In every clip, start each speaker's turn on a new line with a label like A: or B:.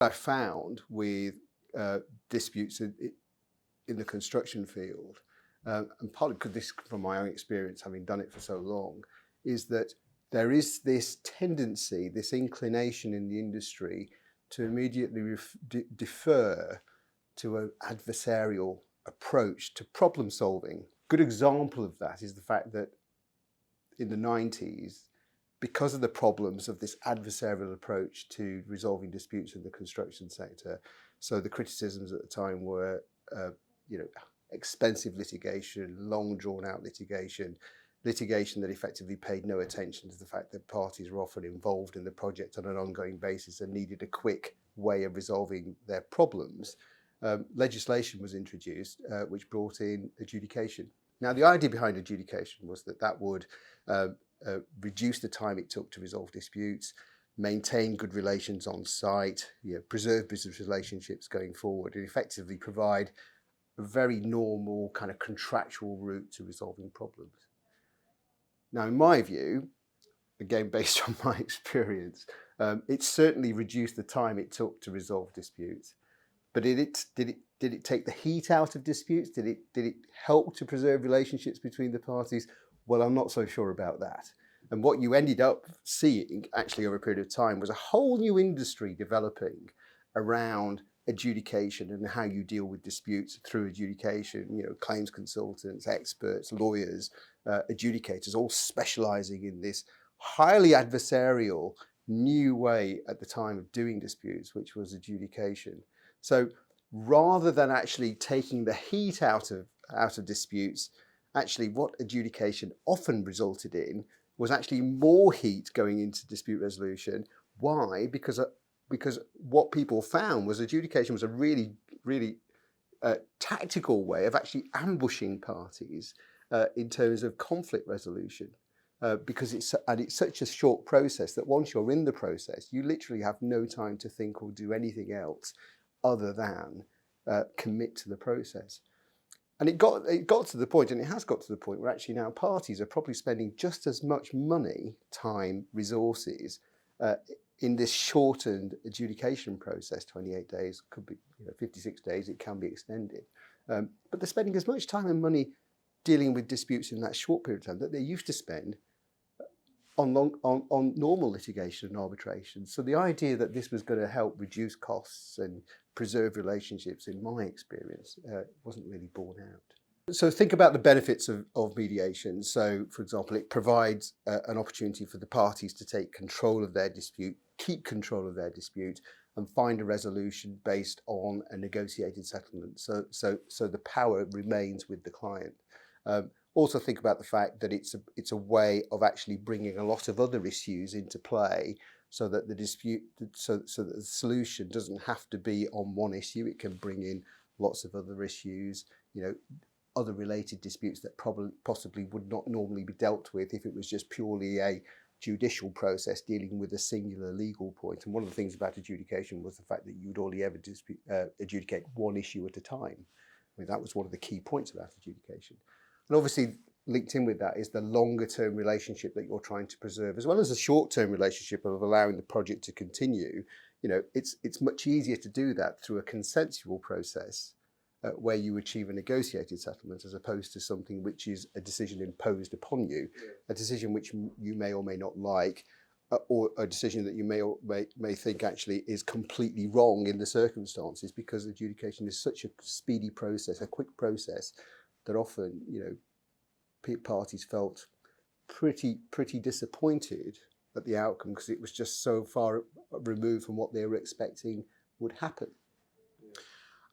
A: I found with disputes in the construction field, and partly because this from my own experience, having done it for so long, is that there is this tendency, this inclination in the industry to immediately defer to an adversarial approach to problem solving. Good example of that is the fact that in the 90s, because of the problems of this adversarial approach to resolving disputes in the construction sector, so the criticisms at the time were, expensive litigation, long drawn out litigation that effectively paid no attention to the fact that parties were often involved in the project on an ongoing basis and needed a quick way of resolving their problems. Legislation was introduced which brought in adjudication. Now, the idea behind adjudication was that would reduce the time it took to resolve disputes, maintain good relations on site, preserve business relationships going forward, and effectively provide a very normal kind of contractual route to resolving problems. Now, in my view, again based on my experience, it certainly reduced the time it took to resolve disputes. But did it take the heat out of disputes? Did it help to preserve relationships between the parties? Well, I'm not so sure about that. And what you ended up seeing actually over a period of time was a whole new industry developing around adjudication and how you deal with disputes through adjudication, claims consultants, experts, lawyers, adjudicators, all specializing in this highly adversarial new way at the time of doing disputes, which was adjudication. So rather than actually taking the heat out of disputes, actually what adjudication often resulted in was actually more heat going into dispute resolution. Why? Because what people found was adjudication was a really, really tactical way of actually ambushing parties in terms of conflict resolution. Because it's such a short process that once you're in the process, you literally have no time to think or do anything else other than commit to the process. And it got to the point, and it has got to the point where actually now parties are probably spending just as much money, time, resources in this shortened adjudication process. 28 days, could be 56 days, it can be extended. But they're spending as much time and money dealing with disputes in that short period of time that they used to spend on normal litigation and arbitration. So the idea that this was going to help reduce costs and preserve relationships, in my experience, wasn't really borne out. So think about the benefits of mediation. So, for example, it provides an opportunity for the parties to take control of their dispute, keep control of their dispute, and find a resolution based on a negotiated settlement. So the power remains with the client. Also think about the fact that it's a way of actually bringing a lot of other issues into play, so that the dispute, so that the solution doesn't have to be on one issue. It can bring in lots of other issues, other related disputes that possibly would not normally be dealt with if it was just purely a judicial process dealing with a singular legal point. And one of the things about adjudication was the fact that you would only ever adjudicate one issue at a time. I mean, that was one of the key points about adjudication. And obviously linked in with that is the longer term relationship that you're trying to preserve, as well as a short term relationship of allowing the project to continue. It's much easier to do that through a consensual process where you achieve a negotiated settlement, as opposed to something which is a decision imposed upon you, a decision which you may or may not like, or a decision that you may think actually is completely wrong in the circumstances, because adjudication is such a speedy process, a quick process, that often, parties felt pretty disappointed at the outcome, because it was just so far removed from what they were expecting would happen.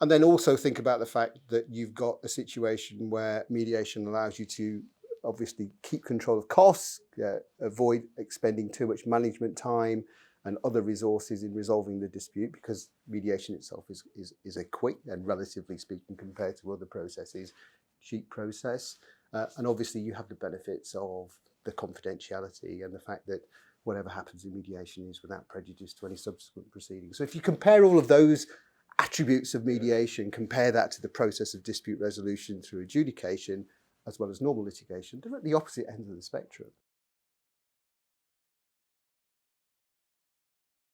A: And then also think about the fact that you've got a situation where mediation allows you to obviously keep control of costs, avoid expending too much management time and other resources in resolving the dispute, because mediation itself is a quick and, relatively speaking, compared to other processes, cheap process. And obviously you have the benefits of the confidentiality and the fact that whatever happens in mediation is without prejudice to any subsequent proceedings. So if you compare all of those attributes of mediation, compare that to the process of dispute resolution through adjudication, as well as normal litigation, they're at the opposite ends of the spectrum.